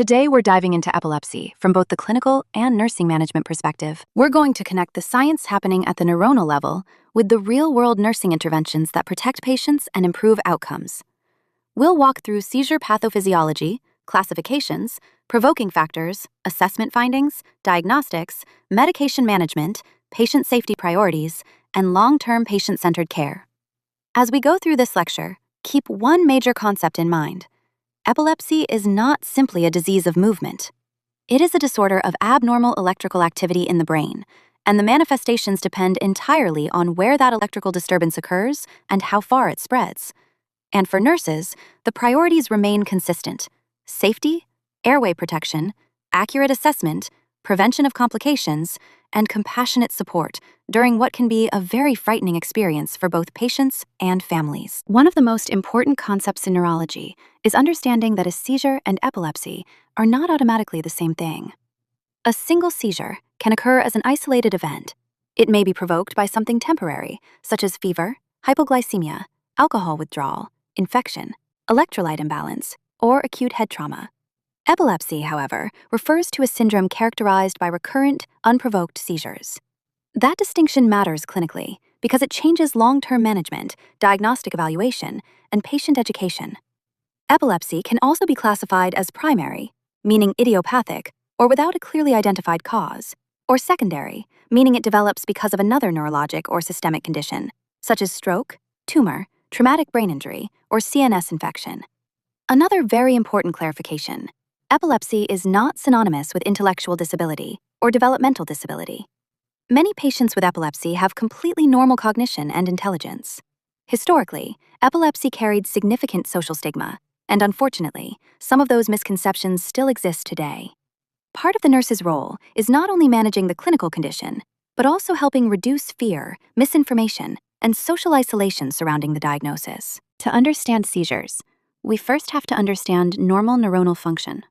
Today, we're diving into epilepsy from both the clinical and nursing management perspective. We're going to connect the science happening at the neuronal level with the real-world nursing interventions that protect patients and improve outcomes. We'll walk through seizure pathophysiology, classifications, provoking factors, assessment findings, diagnostics, medication management, patient safety priorities, and long-term patient-centered care. As we go through this lecture, keep one major concept in mind. Epilepsy is not simply a disease of movement. It is a disorder of abnormal electrical activity in the brain, and the manifestations depend entirely on where that electrical disturbance occurs and how far it spreads. And for nurses, the priorities remain consistent: safety, airway protection, accurate assessment, prevention of complications, and compassionate support during what can be a very frightening experience for both patients and families. One of the most important concepts in neurology is understanding that a seizure and epilepsy are not automatically the same thing. A single seizure can occur as an isolated event. It may be provoked by something temporary, such as fever, hypoglycemia, alcohol withdrawal, infection, electrolyte imbalance, or acute head trauma. Epilepsy, however, refers to a syndrome characterized by recurrent, unprovoked seizures. That distinction matters clinically because it changes long-term management, diagnostic evaluation, and patient education. Epilepsy can also be classified as primary, meaning idiopathic, or without a clearly identified cause, or secondary, meaning it develops because of another neurologic or systemic condition, such as stroke, tumor, traumatic brain injury, or CNS infection. Another very important clarification: epilepsy is not synonymous with intellectual disability or developmental disability. Many patients with epilepsy have completely normal cognition and intelligence. Historically, epilepsy carried significant social stigma, and unfortunately, some of those misconceptions still exist today. Part of the nurse's role is not only managing the clinical condition, but also helping reduce fear, misinformation, and social isolation surrounding the diagnosis. To understand seizures, we first have to understand normal neuronal function.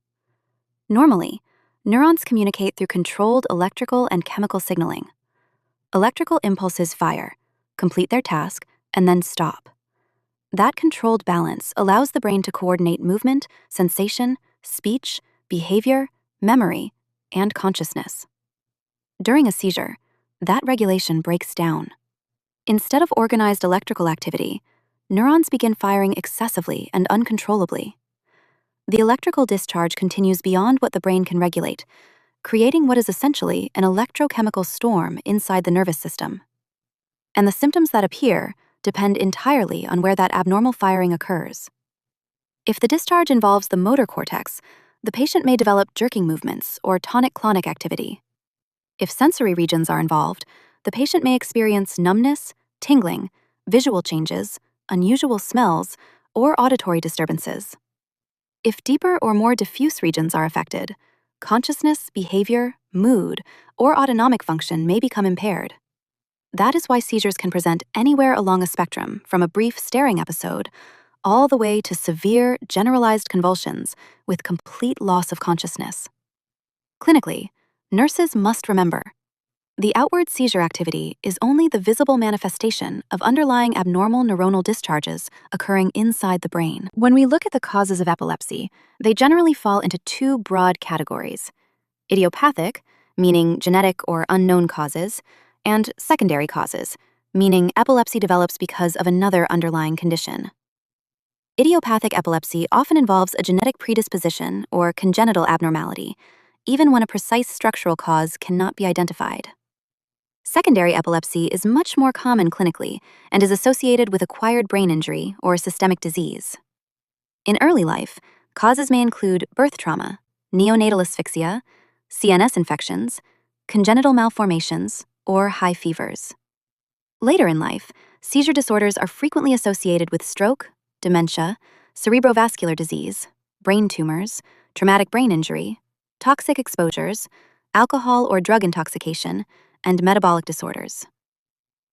Normally, neurons communicate through controlled electrical and chemical signaling. Electrical impulses fire, complete their task, and then stop. That controlled balance allows the brain to coordinate movement, sensation, speech, behavior, memory, and consciousness. During a seizure, that regulation breaks down. Instead of organized electrical activity, neurons begin firing excessively and uncontrollably. The electrical discharge continues beyond what the brain can regulate, creating what is essentially an electrochemical storm inside the nervous system. And the symptoms that appear depend entirely on where that abnormal firing occurs. If the discharge involves the motor cortex, the patient may develop jerking movements or tonic-clonic activity. If sensory regions are involved, the patient may experience numbness, tingling, visual changes, unusual smells, or auditory disturbances. If deeper or more diffuse regions are affected, consciousness, behavior, mood, or autonomic function may become impaired. That is why seizures can present anywhere along a spectrum, from a brief staring episode all the way to severe, generalized convulsions with complete loss of consciousness. Clinically, nurses must remember, the outward seizure activity is only the visible manifestation of underlying abnormal neuronal discharges occurring inside the brain. When we look at the causes of epilepsy, they generally fall into two broad categories: idiopathic, meaning genetic or unknown causes, and secondary causes, meaning epilepsy develops because of another underlying condition. Idiopathic epilepsy often involves a genetic predisposition or congenital abnormality, even when a precise structural cause cannot be identified. Secondary epilepsy is much more common clinically and is associated with acquired brain injury or systemic disease. In early life, causes may include birth trauma, neonatal asphyxia, CNS infections, congenital malformations, or high fevers. Later in life, seizure disorders are frequently associated with stroke, dementia, cerebrovascular disease, brain tumors, traumatic brain injury, toxic exposures, alcohol or drug intoxication, and metabolic disorders.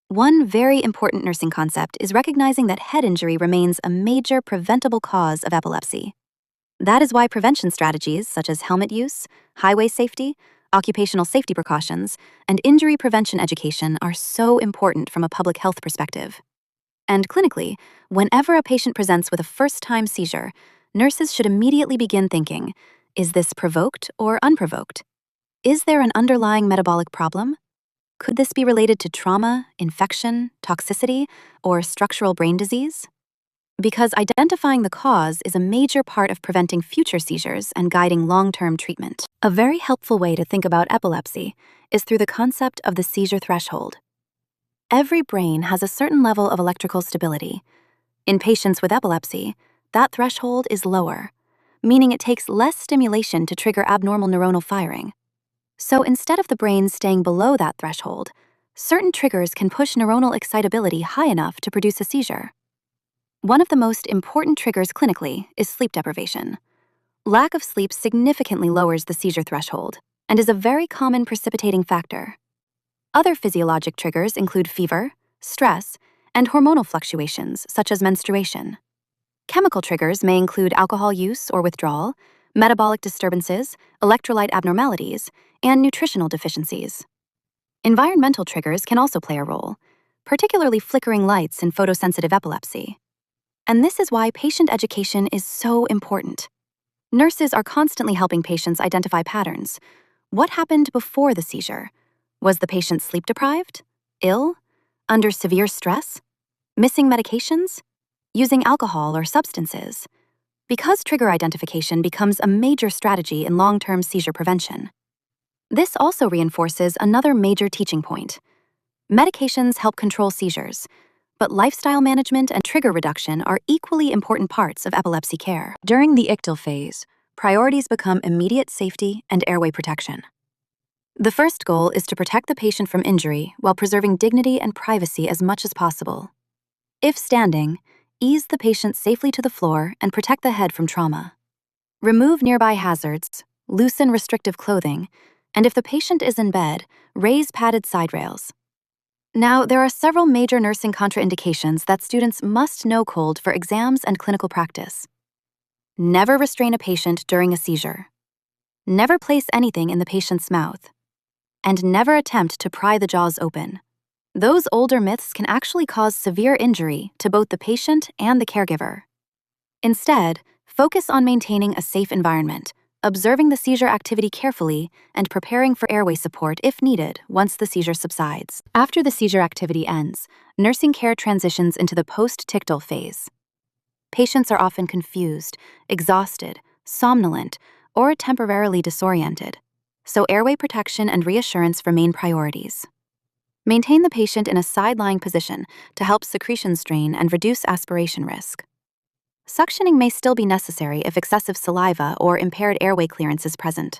One very important nursing concept is recognizing that head injury remains a major preventable cause of epilepsy. That is why prevention strategies such as helmet use, highway safety, occupational safety precautions, and injury prevention education are so important from a public health perspective. And clinically, whenever a patient presents with a first-time seizure, nurses should immediately begin thinking, Is this provoked or unprovoked? Is there an underlying metabolic problem? Could this be related to trauma, infection, toxicity, or structural brain disease? Because identifying the cause is a major part of preventing future seizures and guiding long-term treatment. A very helpful way to think about epilepsy is through the concept of the seizure threshold. Every brain has a certain level of electrical stability. In patients with epilepsy, that threshold is lower, meaning it takes less stimulation to trigger abnormal neuronal firing. So instead of the brain staying below that threshold, certain triggers can push neuronal excitability high enough to produce a seizure. One of the most important triggers clinically is sleep deprivation. Lack of sleep significantly lowers the seizure threshold and is a very common precipitating factor. Other physiologic triggers include fever, stress, and hormonal fluctuations such as menstruation. Chemical triggers may include alcohol use or withdrawal, metabolic disturbances, electrolyte abnormalities, and nutritional deficiencies. Environmental triggers can also play a role, particularly flickering lights in photosensitive epilepsy. And this is why patient education is so important. Nurses are constantly helping patients identify patterns. What happened before the seizure? Was the patient sleep deprived? Ill? Under severe stress? Missing medications? Using alcohol or substances? Because trigger identification becomes a major strategy in long-term seizure prevention. This also reinforces another major teaching point. Medications help control seizures, but lifestyle management and trigger reduction are equally important parts of epilepsy care. During the Ictal Phase, priorities become immediate safety and airway protection. The first goal is to protect the patient from injury while preserving dignity and privacy as much as possible. If standing, ease the patient safely to the floor and protect the head from trauma. Remove nearby hazards, loosen restrictive clothing, and if the patient is in bed, raise padded side rails. Now, there are several major nursing contraindications that students must know cold for exams and clinical practice. Never restrain a patient during a seizure. Never place anything in the patient's mouth. And never attempt to pry the jaws open. Those older myths can actually cause severe injury to both the patient and the caregiver. Instead, focus on maintaining a safe environment, observing the seizure activity carefully, and preparing for airway support if needed once the seizure subsides. After the seizure activity ends, nursing care transitions into the post-tictal phase. Patients are often confused, exhausted, somnolent, or temporarily disoriented, so airway protection and reassurance remain priorities. Maintain the patient in a side-lying position to help secretion strain and reduce aspiration risk. Suctioning may still be necessary if excessive saliva or impaired airway clearance is present.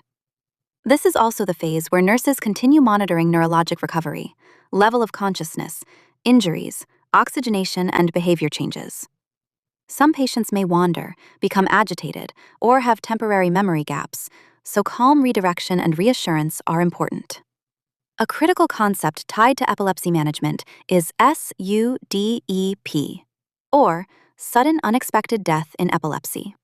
This is also the phase where nurses continue monitoring neurologic recovery, level of consciousness, injuries, oxygenation, and behavior changes. Some patients may wander, become agitated, or have temporary memory gaps, so calm redirection and reassurance are important. A critical concept tied to epilepsy management is SUDEP, or Sudden Unexpected Death in Epilepsy.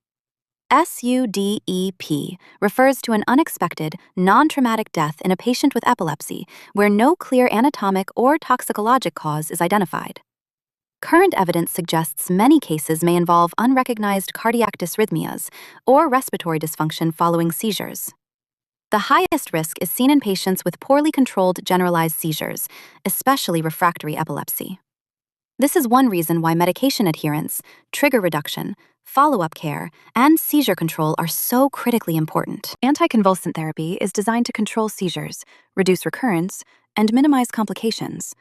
SUDEP refers to an unexpected, non-traumatic death in a patient with epilepsy where no clear anatomic or toxicologic cause is identified. Current evidence suggests many cases may involve unrecognized cardiac dysrhythmias or respiratory dysfunction following seizures. The highest risk is seen in patients with poorly controlled generalized seizures, especially refractory epilepsy. This is one reason why medication adherence, trigger reduction, follow-up care, and seizure control are so critically important. Anticonvulsant therapy is designed to control seizures, reduce recurrence, and minimize complications.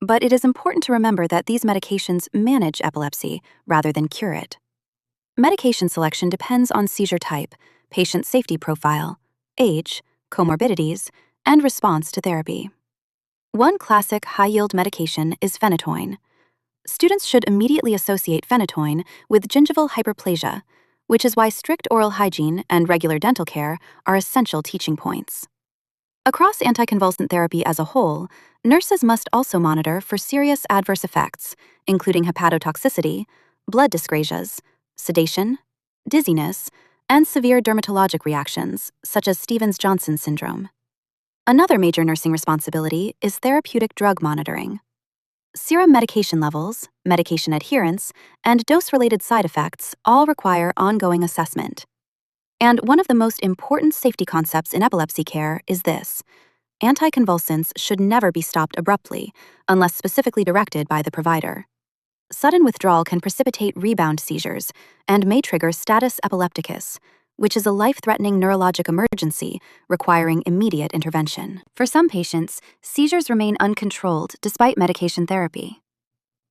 But it is important to remember that these medications manage epilepsy rather than cure it. Medication selection depends on seizure type, patient safety profile, age, comorbidities, and response to therapy. One classic high-yield medication is phenytoin. Students should immediately associate phenytoin with gingival hyperplasia, which is why strict oral hygiene and regular dental care are essential teaching points. Across anticonvulsant therapy as a whole, nurses must also monitor for serious adverse effects, including hepatotoxicity, blood dyscrasias, sedation, dizziness, and severe dermatologic reactions, such as Stevens-Johnson syndrome. Another major nursing responsibility is therapeutic drug monitoring. Serum medication levels, medication adherence, and dose-related side effects all require ongoing assessment. And one of the most important safety concepts in epilepsy care is this: anticonvulsants should never be stopped abruptly unless specifically directed by the provider. Sudden withdrawal can precipitate rebound seizures and may trigger status epilepticus, which is a life-threatening neurologic emergency requiring immediate intervention. For some patients, seizures remain uncontrolled despite medication therapy.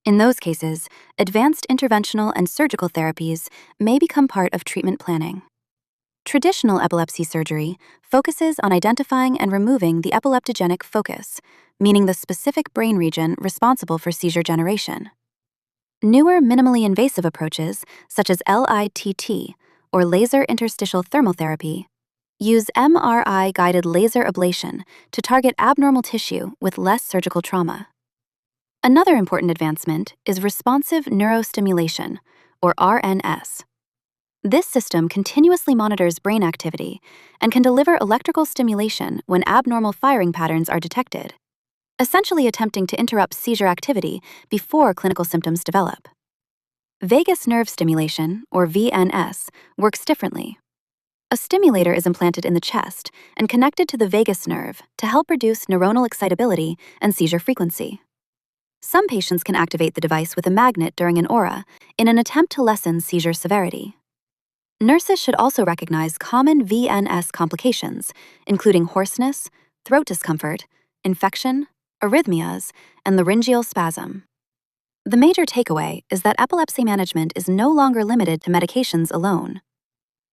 In those cases, advanced interventional and surgical therapies may become part of treatment planning. Traditional epilepsy surgery focuses on identifying and removing the epileptogenic focus, meaning the specific brain region responsible for seizure generation. Newer minimally invasive approaches, such as LITT, or laser interstitial thermal therapy, use MRI-guided laser ablation to target abnormal tissue with less surgical trauma. Another important advancement is responsive neurostimulation, or RNS. This system continuously monitors brain activity and can deliver electrical stimulation when abnormal firing patterns are detected, essentially attempting to interrupt seizure activity before clinical symptoms develop. Vagus nerve stimulation, or VNS, works differently. A stimulator is implanted in the chest and connected to the vagus nerve to help reduce neuronal excitability and seizure frequency. Some patients can activate the device with a magnet during an aura in an attempt to lessen seizure severity. Nurses should also recognize common VNS complications, including hoarseness, throat discomfort, infection, arrhythmias, and laryngeal spasm. The major takeaway is that epilepsy management is no longer limited to medications alone.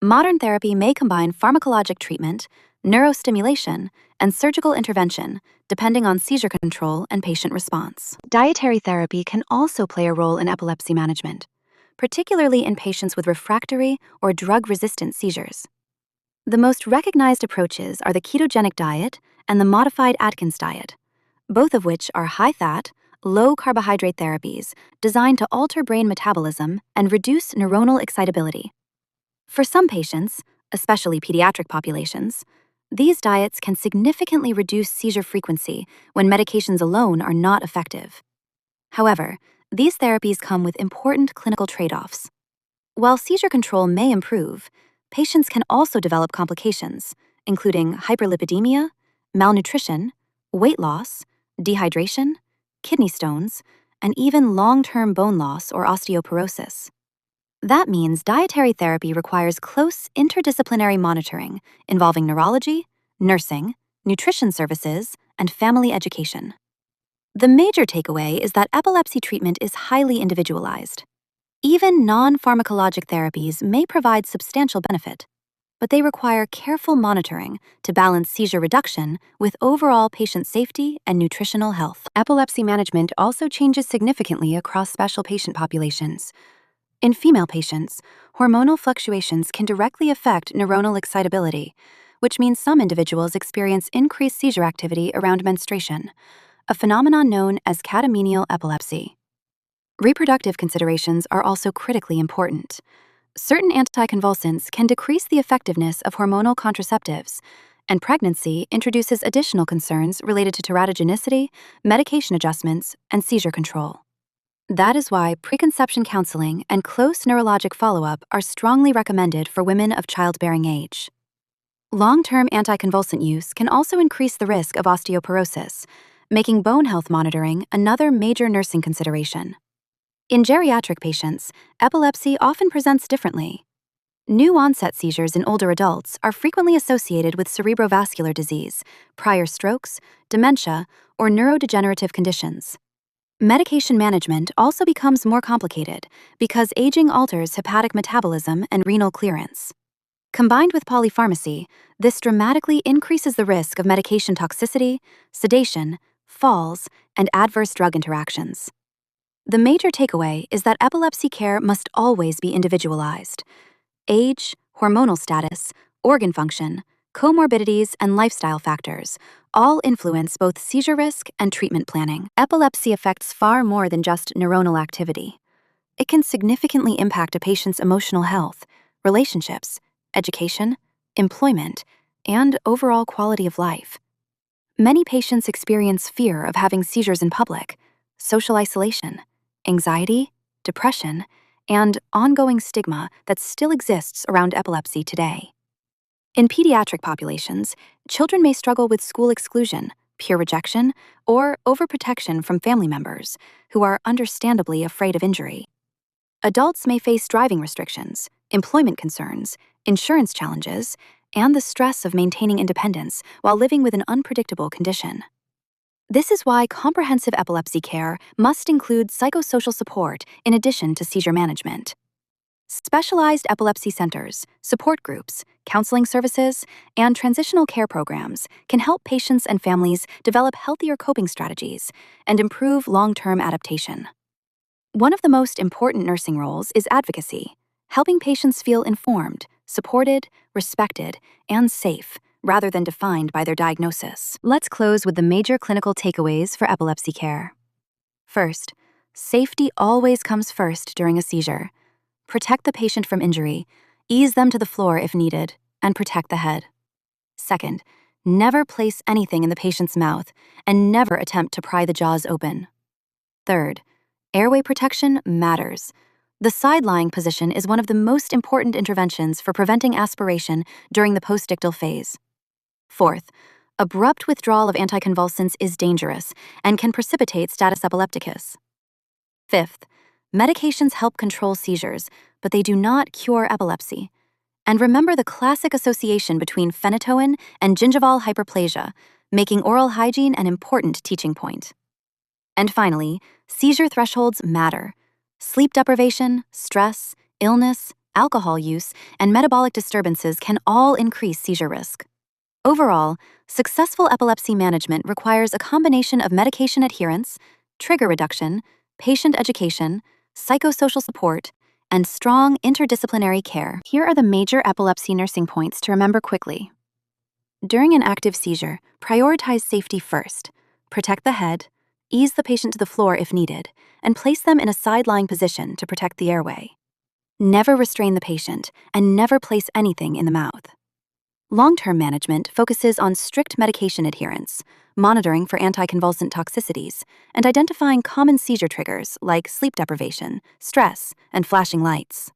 Modern therapy may combine pharmacologic treatment, neurostimulation, and surgical intervention, depending on seizure control and patient response. Dietary therapy can also play a role in epilepsy management, particularly in patients with refractory or drug-resistant seizures. The most recognized approaches are the ketogenic diet and the modified Atkins diet, both of which are high-fat, low-carbohydrate therapies designed to alter brain metabolism and reduce neuronal excitability. For some patients, especially pediatric populations, these diets can significantly reduce seizure frequency when medications alone are not effective. However, these therapies come with important clinical trade-offs. While seizure control may improve, patients can also develop complications, including hyperlipidemia, malnutrition, weight loss, dehydration, kidney stones, and even long-term bone loss or osteoporosis. That means dietary therapy requires close interdisciplinary monitoring involving neurology, nursing, nutrition services, and family education. The major takeaway is that epilepsy treatment is highly individualized. Even non-pharmacologic therapies may provide substantial benefit, but they require careful monitoring to balance seizure reduction with overall patient safety and nutritional health. Epilepsy management also changes significantly across special patient populations. In female patients, hormonal fluctuations can directly affect neuronal excitability, which means some individuals experience increased seizure activity around menstruation, a phenomenon known as catamenial epilepsy. Reproductive considerations are also critically important. Certain anticonvulsants can decrease the effectiveness of hormonal contraceptives, and pregnancy introduces additional concerns related to teratogenicity, medication adjustments, and seizure control. That is why preconception counseling and close neurologic follow-up are strongly recommended for women of childbearing age. Long-term anticonvulsant use can also increase the risk of osteoporosis, making bone health monitoring another major nursing consideration. In geriatric patients, epilepsy often presents differently. New-onset seizures in older adults are frequently associated with cerebrovascular disease, prior strokes, dementia, or neurodegenerative conditions. Medication management also becomes more complicated because aging alters hepatic metabolism and renal clearance. Combined with polypharmacy, this dramatically increases the risk of medication toxicity, sedation, falls, and adverse drug interactions. The major takeaway is that epilepsy care must always be individualized. Age, hormonal status, organ function, comorbidities, and lifestyle factors all influence both seizure risk and treatment planning. Epilepsy affects far more than just neuronal activity. It can significantly impact a patient's emotional health, relationships, education, employment, and overall quality of life. Many patients experience fear of having seizures in public, social isolation, anxiety, depression, and ongoing stigma that still exists around epilepsy today. In pediatric populations, children may struggle with school exclusion, peer rejection, or overprotection from family members who are understandably afraid of injury. Adults may face driving restrictions, employment concerns, insurance challenges, and the stress of maintaining independence while living with an unpredictable condition. This is why comprehensive epilepsy care must include psychosocial support in addition to seizure management. Specialized epilepsy centers, support groups, counseling services, and transitional care programs can help patients and families develop healthier coping strategies and improve long-term adaptation. One of the most important nursing roles is advocacy, helping patients feel informed, supported, respected, and safe, rather than defined by their diagnosis. Let's close with the major clinical takeaways for epilepsy care. First, safety always comes first during a seizure. Protect the patient from injury, ease them to the floor if needed, and protect the head. Second, never place anything in the patient's mouth and never attempt to pry the jaws open. Third, airway protection matters. The side-lying position is one of the most important interventions for preventing aspiration during the post-ictal phase. Fourth, abrupt withdrawal of anticonvulsants is dangerous and can precipitate status epilepticus. Fifth, medications help control seizures, but they do not cure epilepsy. And remember the classic association between phenytoin and gingival hyperplasia, making oral hygiene an important teaching point. And finally, seizure thresholds matter. Sleep deprivation, stress, illness, alcohol use, and metabolic disturbances can all increase seizure risk. Overall, successful epilepsy management requires a combination of medication adherence, trigger reduction, patient education, psychosocial support, and strong interdisciplinary care. Here are the major epilepsy nursing points to remember quickly. During an active seizure, prioritize safety first. Protect the head, ease the patient to the floor if needed, and place them in a side-lying position to protect the airway. Never restrain the patient, and never place anything in the mouth. Long-term management focuses on strict medication adherence, monitoring for anticonvulsant toxicities, and identifying common seizure triggers like sleep deprivation, stress, and flashing lights.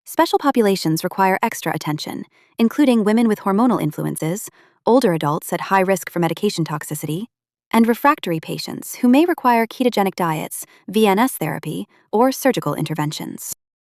Special populations require extra attention, including women with hormonal influences, older adults at high risk for medication toxicity, and refractory patients who may require ketogenic diets, VNS therapy, or surgical interventions.